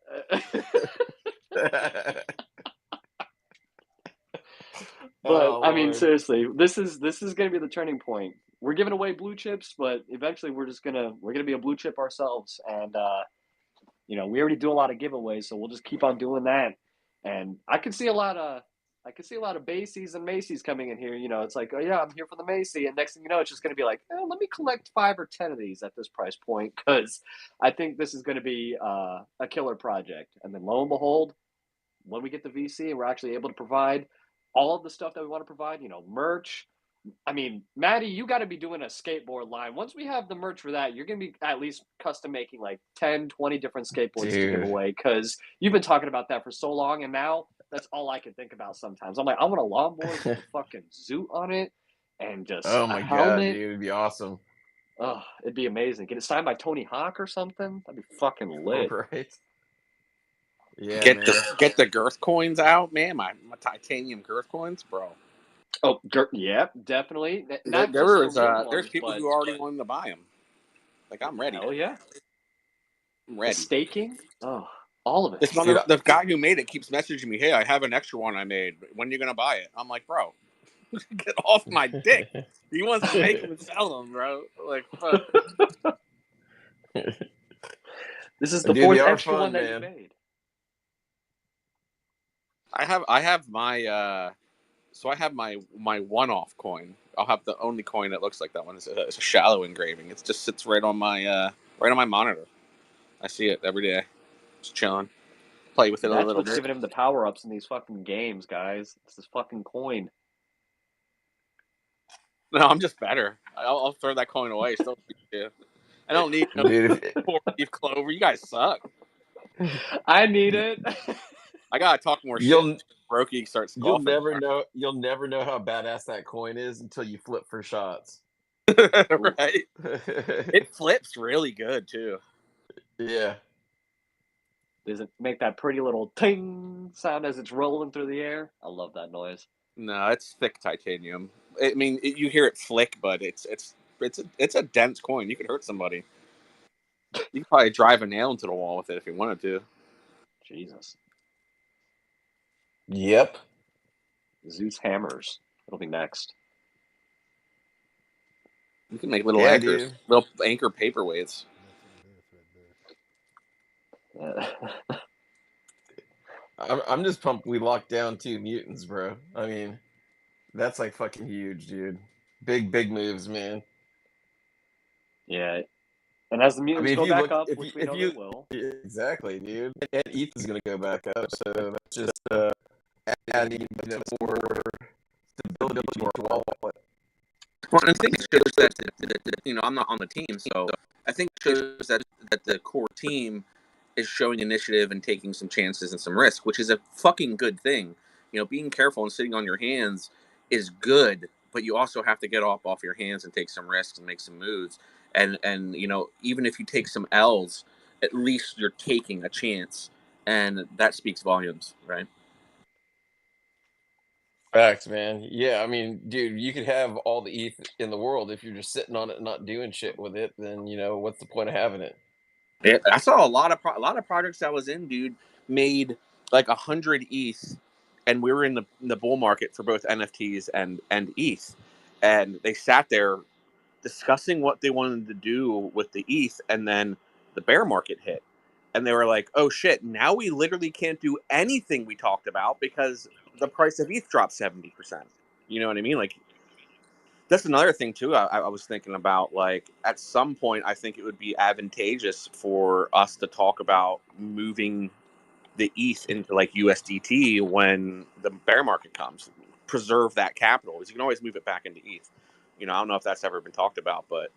Oh, I mean, Lord. seriously, this is gonna be the turning point. We're giving away blue chips, but eventually we're gonna be a blue chip ourselves, and we already do a lot of giveaways, so we'll just keep on doing that. And I can see a lot of Baseys and Macy's coming in here. It's like, oh yeah, I'm here for the Macy, and next thing you know, it's just going to be like, let me collect 5 or 10 of these at this price point because I think this is going to be a killer project. And then lo and behold, when we get the VC and we're actually able to provide all of the stuff that we want to provide, merch. I mean, Maddie, you got to be doing a skateboard line. Once we have the merch for that, you're going to be at least custom making like 10, 20 different skateboards to give away because you've been talking about that for so long. And now that's all I can think about sometimes. I'm like, I want a longboard with a fucking zoot on it and just Oh a my God, helmet. dude. It'd be awesome. Oh, it'd be amazing. Get it signed by Tony Hawk or something. That'd be fucking lit. Right. Yeah, get the girth coins out, man. My titanium girth coins, bro. Oh, yeah, definitely. Not There's people who already wanted to buy them. Like, I'm ready. Hell yeah. I'm ready. The staking? Oh, all of it. The guy who made it keeps messaging me, hey, I have an extra one I made. When are you going to buy it? I'm like, bro, get off my dick. He wants to make them and sell them, bro. Like, fuck. This is the fourth extra one that you made. I have my my one-off coin. I'll have the only coin that looks like that one. It's a shallow engraving. It just sits right on my monitor. I see it every day. Just chilling. Play with it a little bit. That's what's giving him the power-ups in these fucking games, guys. It's this fucking coin. No, I'm just better. I'll throw that coin away. Still, I don't need no poor Steve Clover. You guys suck. I need it. I gotta talk more shit. Brokey starts golfing. You'll never know how badass that coin is until you flip for shots. Right. It flips really good too. Yeah. Does it make that pretty little ting sound as it's rolling through the air? I love that noise. No, it's thick titanium. I mean, you hear it flick, but it's a dense coin. You could hurt somebody. You could probably drive a nail into the wall with it if you wanted to. Jesus. Yep. Zeus hammers. It'll be next. You can make little anchors, little anchor paperweights. I'm just pumped we locked down 2 mutants, bro. I mean, that's like fucking huge, dude. Big moves, man. Yeah. And as the mutants go back up, which we know they will. Exactly, dude. And ETH is going to go back up, so that's just adding more stability to our wallet. Well, I think it shows that I'm not on the team, so I think it shows that the core team is showing initiative and taking some chances and some risk, which is a fucking good thing. Being careful and sitting on your hands is good, but you also have to get off your hands and take some risks and make some moves. And even if you take some L's, at least you're taking a chance, and that speaks volumes, right? Facts, man. Yeah, I mean, dude, you could have all the ETH in the world. If you're just sitting on it and not doing shit with it, then what's the point of having it? Yeah, I saw a lot of projects I was in, dude, made like 100 ETH, and we were in the bull market for both NFTs and ETH, and they sat there discussing what they wanted to do with the ETH, and then the bear market hit, and they were like, "Oh shit! Now we literally can't do anything we talked about because the price of ETH dropped 70%." You know what I mean? Like, that's another thing too. I was thinking about, like, at some point, I think it would be advantageous for us to talk about moving the ETH into like USDT when the bear market comes. Preserve that capital, because you can always move it back into ETH. I don't know if that's ever been talked about, but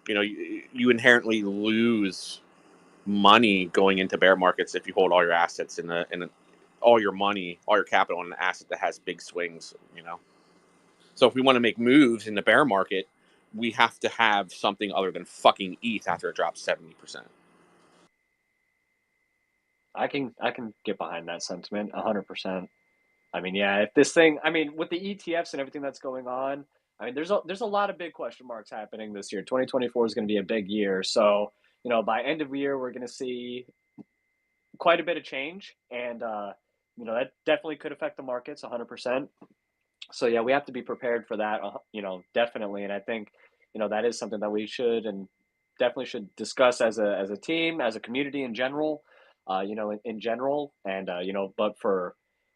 you inherently lose money going into bear markets if you hold all your assets in all your money, all your capital in an asset that has big swings, you know. So if we want to make moves in the bear market, we have to have something other than fucking ETH after it drops 70%. I can get behind that sentiment 100%. I mean, yeah, if this thing, I mean, with the ETFs and everything that's going on, I mean, there's a lot of big question marks happening this year. 2024 is going to be a big year. So, you know, by end of year, we're going to see quite a bit of change, and you know, that definitely could affect the markets 100%. So yeah, we have to be prepared for that, you know, definitely. And I think, you know, that is something that we should and definitely should discuss as a team, as a community in general, you know, in general. And you know, but for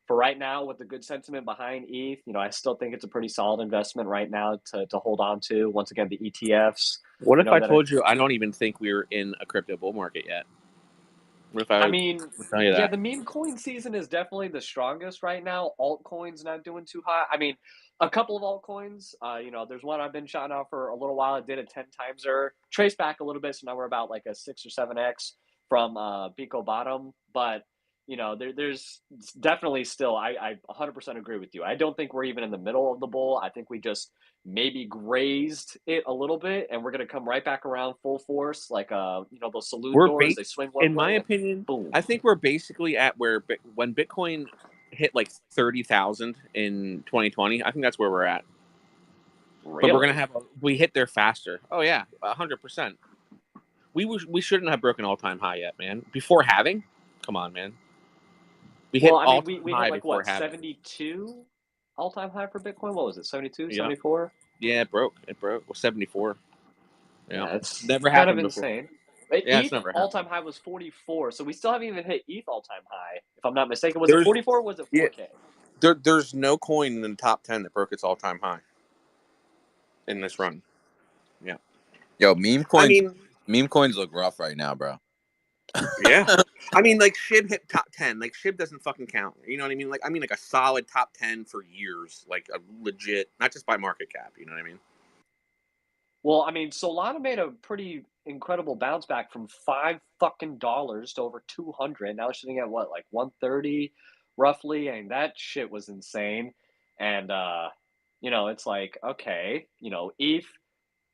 right now, with the good sentiment behind ETH, you know, I still think it's a pretty solid investment right now to hold on to. Once again, the ETFs. What You if know, I that told you I don't even think we're in a crypto bull market yet? What if I I mean, would tell you yeah, that? the meme coin season is definitely the strongest right now. Altcoins not doing too hot. I mean, a couple of altcoins. You know, there's one I've been shouting out for a little while. It did a 10 timeser, traced back a little bit, so now we're about like a 6 or 7x from Pico bottom. But you know, there's definitely still. I 100% agree with you. I don't think we're even in the middle of the bull. I think we just maybe grazed it a little bit, and we're gonna come right back around full force, like you know, those saloon We're doors. They swing one in my way, opinion, boom. I think we're basically at where when Bitcoin hit like 30,000 in 2020. I think that's where we're at. But we're Really? we hit there faster. Oh yeah, 100%. We shouldn't have broken all time high yet, man. Before having, come on, man. We hit Well, I all mean, time we hit high like before what, having. 72 all time high for Bitcoin? What was it, 72, Yeah, 74? yeah, it broke. It broke. Well, 74. Yeah, Yeah, it's never kind of happened before. insane. Yeah, it's ETH never all time happened. high was 44, so we still haven't even hit ETH all time high. If I'm not mistaken, was it There's 44 or was it yeah, 4K? there's no coin in the top 10 that broke its all time high in this run. Yeah. Yo, I mean, meme coins look rough right now, bro. yeah. I mean, like SHIB hit top 10. Like SHIB doesn't fucking count. You know what I mean? Like I mean, like a solid top 10 for years. Like a legit, not just by market cap. You know what I mean? Well, I mean, Solana made a pretty incredible bounce back from $5 to over 200. Now it's sitting at what, like 130 roughly, and that shit was insane. And you know, it's like, okay, you know, ETH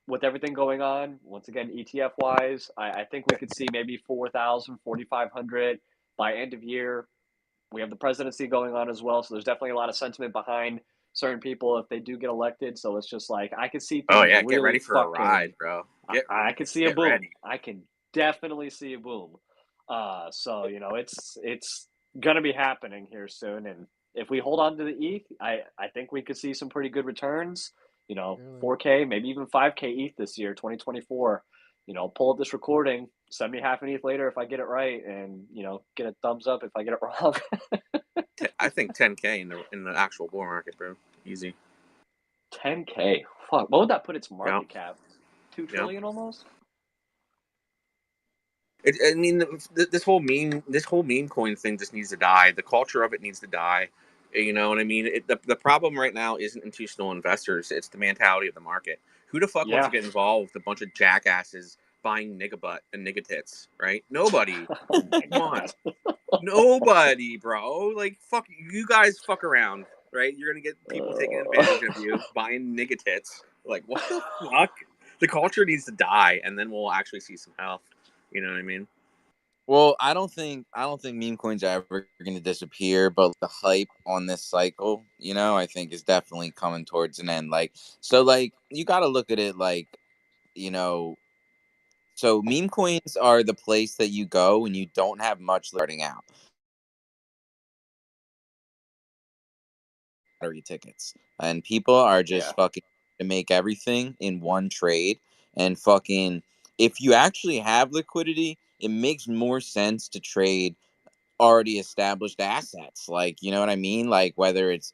with everything going on, once again, ETF wise, I think we could see maybe 4,000, 4,500 by end of year. We have the presidency going on as well, so there's definitely a lot of sentiment behind certain people if they do get elected. So it's just like I could see Oh things yeah, get ready really for a fucking. ride, bro. I could see a Get boom. ready. I can definitely see a boom. So you know, it's gonna be happening here soon, and if we hold on to the ETH, I think we could see some pretty good returns. You know, 4K, maybe even 5K ETH this year, 2024. You know, pull up this recording, send me half an ETH later if I get it right, and you know, get a thumbs up if I get it wrong. I think 10K in the actual bull market, bro. Easy. 10K. Fuck. What would that put its Yeah. market cap? 2 Yeah. trillion almost? I mean, this whole meme coin thing just needs to die. The culture of it needs to die. You know what I mean? The problem right now isn't institutional investors; it's the mentality of the market. Who the fuck wants to Yeah. get involved with a bunch of jackasses buying nigga butt and nigga tits? Right? Nobody. Oh my Come on, god. nobody, bro. Like fuck, you guys fuck around, right? You're gonna get people taking advantage of you buying nigga tits. Like what the fuck? The culture needs to die, and then we'll actually see some health. You know what I mean? Well, I don't think meme coins are ever going to disappear, but the hype on this cycle, you know, I think is definitely coming towards an end. Like, so, like, you got to look at it like, you know, so meme coins are the place that you go when you don't have much starting out. Lottery tickets, and people are just Yeah. fucking to make everything in one trade, and fucking if you actually have liquidity, it makes more sense to trade already established assets. Like, you know what I mean? Like whether it's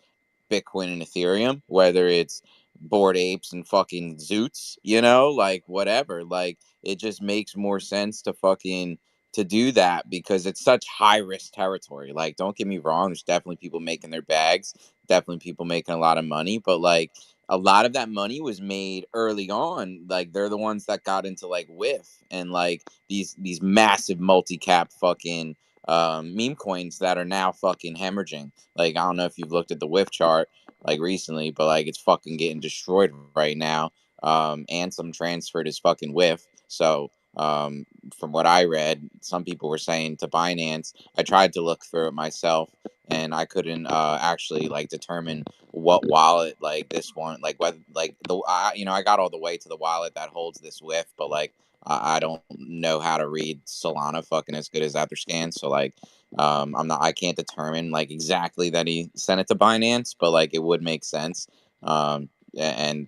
Bitcoin and Ethereum, whether it's Bored Apes and fucking Zoots, you know, like whatever. Like it just makes more sense to fucking to do that because it's such high risk territory. Like, don't get me wrong, there's definitely people making their bags, definitely people making a lot of money, but like a lot of that money was made early on. Like they're the ones that got into like WIF and like these massive multi-cap fucking meme coins that are now fucking hemorrhaging. Like, I don't know if you've looked at the whiff chart like recently, but like it's fucking getting destroyed right now. And some transferred as fucking whiff. So from what I read, some people were saying to Binance. I tried to look through it myself, and I couldn't actually like determine what wallet like this one, like whether like I got all the way to the wallet that holds this whiff, but like I don't know how to read Solana fucking as good as Etherscan, so like I can't determine like exactly that he sent it to Binance, but like it would make sense. And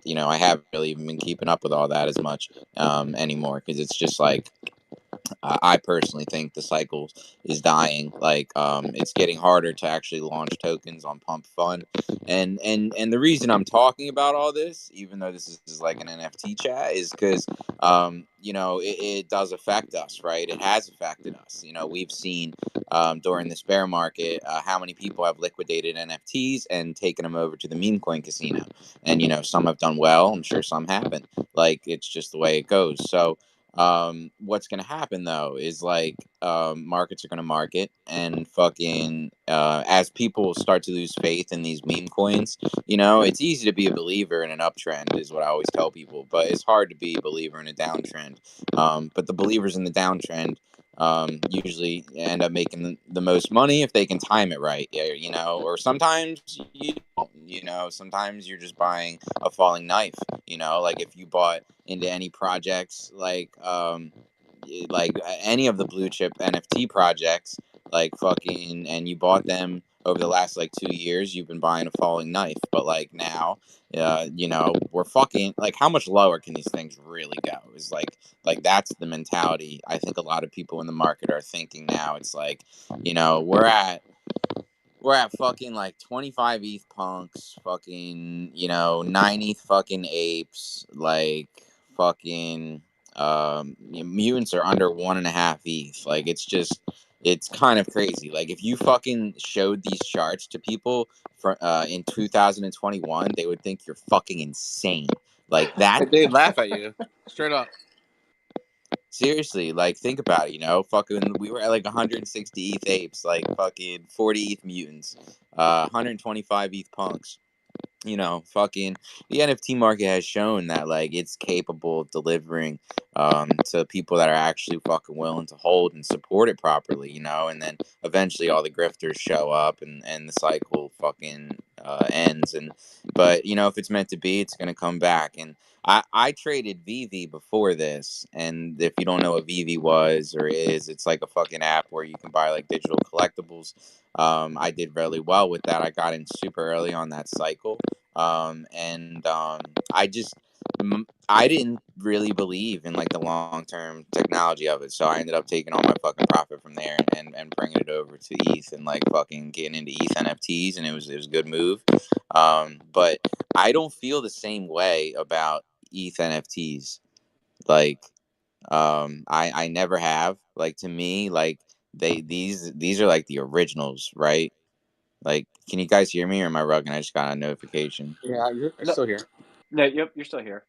I haven't really even been keeping up with all that as much anymore, because it's just like I personally think the cycle is dying. Like, it's getting harder to actually launch tokens on Pump Fund, and the reason I'm talking about all this, even though this is like an NFT chat, is because it does affect us, right? It has affected us. We've seen during this bear market how many people have liquidated NFTs and taken them over to the meme coin casino, and some have done well. I'm sure some haven't. Like, it's just the way it goes. So what's gonna happen though is like markets are gonna market, and fucking as people start to lose faith in these meme coins, it's easy to be a believer in an uptrend, is what I always tell people, but it's hard to be a believer in a downtrend. But the believers in the downtrend usually end up making the most money if they can time it right. Or sometimes you don't. Sometimes you're just buying a falling knife. Like if you bought into any projects like any of the blue chip NFT projects, like fucking, and you bought them over the last like 2 years, you've been buying a falling knife. But like now, we're fucking like, how much lower can these things really go? Is like that's the mentality I think a lot of people in the market are thinking now. It's like, we're at fucking like 25 ETH punks, fucking, 9 ETH fucking apes, like fucking mutants are under 1.5 ETH. Like, it's kind of crazy. Like, if you fucking showed these charts to people in 2021, they would think you're fucking insane. Like that. They'd laugh at you straight up. Seriously, like, think about it, fucking, we were at like 160 ETH apes, like fucking 40 ETH mutants, 125 ETH punks. Fucking the NFT market has shown that like it's capable of delivering to people that are actually fucking willing to hold and support it properly, and then eventually all the grifters show up, and the cycle fucking ends. But if it's meant to be, it's gonna come back. And I traded VV before this, and if you don't know what VV was or is, it's like a fucking app where you can buy like digital collectibles. I did really well with that. I got in super early on that cycle. And I didn't really believe in like the long term technology of it, so I ended up taking all my fucking profit from there and bringing it over to ETH, and like fucking getting into ETH NFTs, and it was a good move. But I don't feel the same way about ETH NFTs. Like, I never have. Like, to me, like these are like the originals, right? Like, can you guys hear me, or am I rugging? I just got a notification. Yeah, you're No, still here. no, yep, you're still here.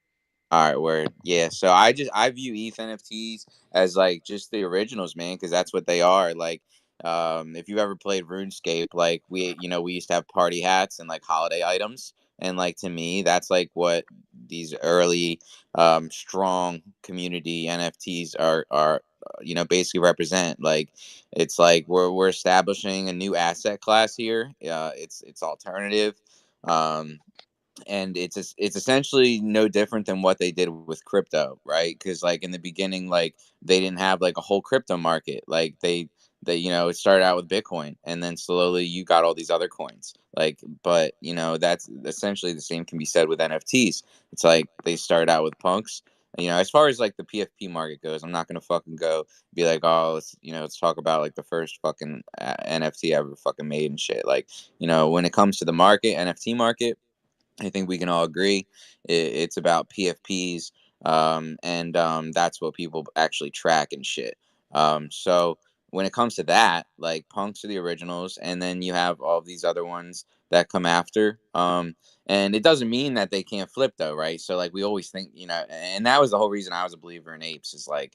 All right, word. Yeah, so I view ETH NFTs as like just the originals, man, because that's what they are. Like, if you ever played RuneScape, like we used to have party hats and like holiday items, and like to me, that's like what these early, strong community NFTs are basically represent. Like, it's like we're establishing a new asset class here. It's alternative. Um, and it's essentially no different than what they did with crypto, right? Because like in the beginning, like they didn't have like a whole crypto market. Like they it started out with Bitcoin, and then slowly you got all these other coins. Like, but that's essentially the same can be said with NFTs. It's like they started out with punks. As far as like the PFP market goes, I'm not gonna fucking go be like, oh, let's talk about like the first fucking NFT ever fucking made and shit. Like, when it comes to the market, NFT market, I think we can all agree it's about PFPs, and that's what people actually track and shit. So when it comes to that, like punks are the originals, and then you have all these other ones that come after. And it doesn't mean that they can't flip though, right? So like we always think, and that was the whole reason I was a believer in apes, is like,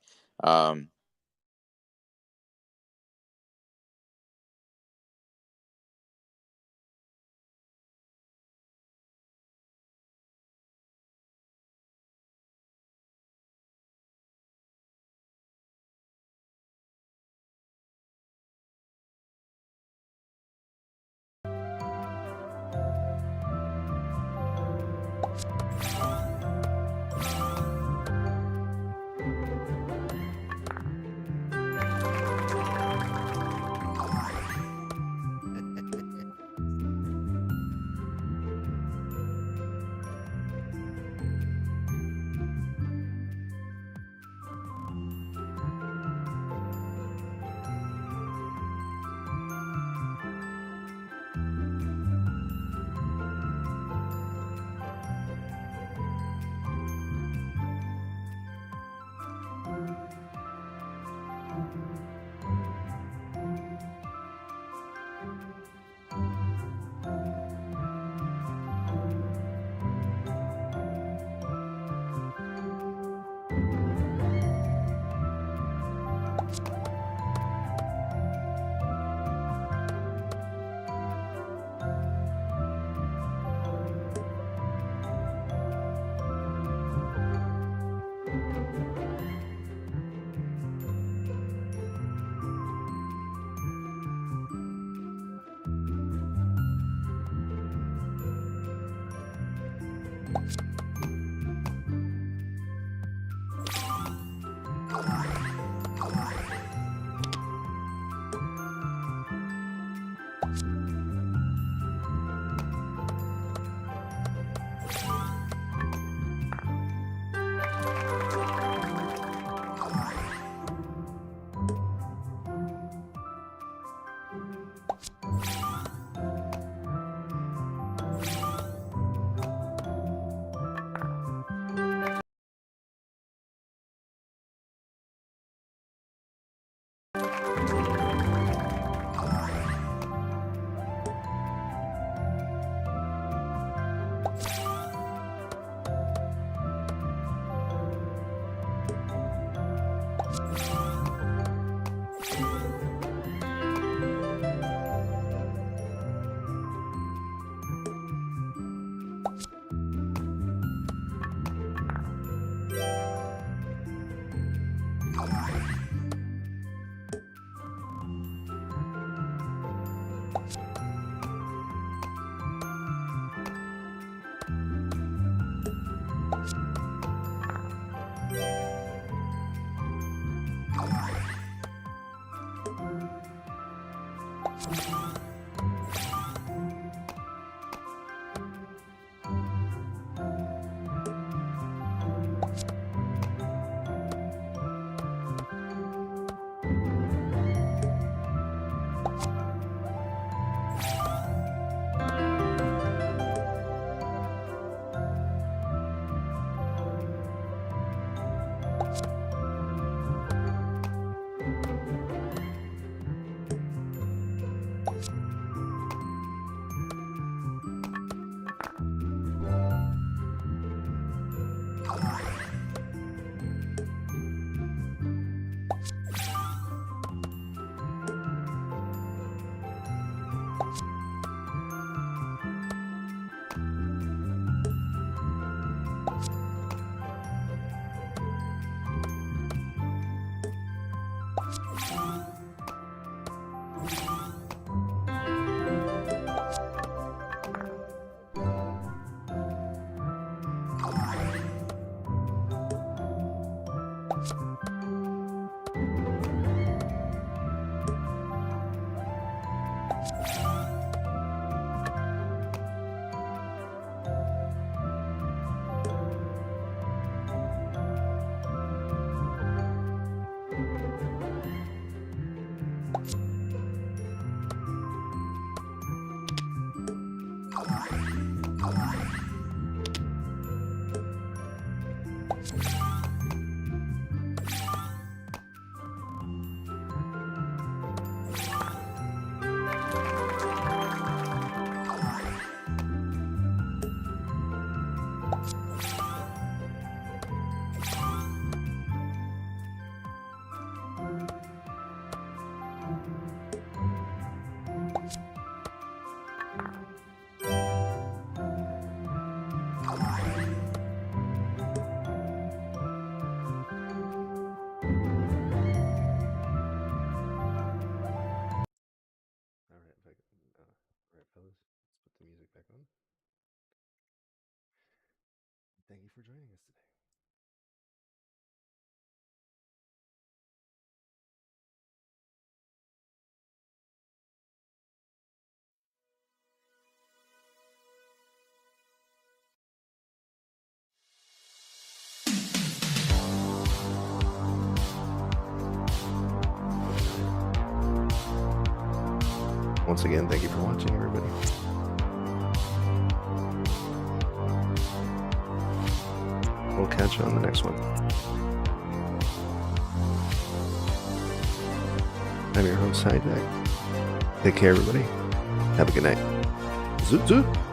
Thank you for joining us today. Once again, thank you for watching, everybody. We'll catch you on the next one. I'm your host, Hijack. Take care, everybody. Have a good night. Zoot zoot.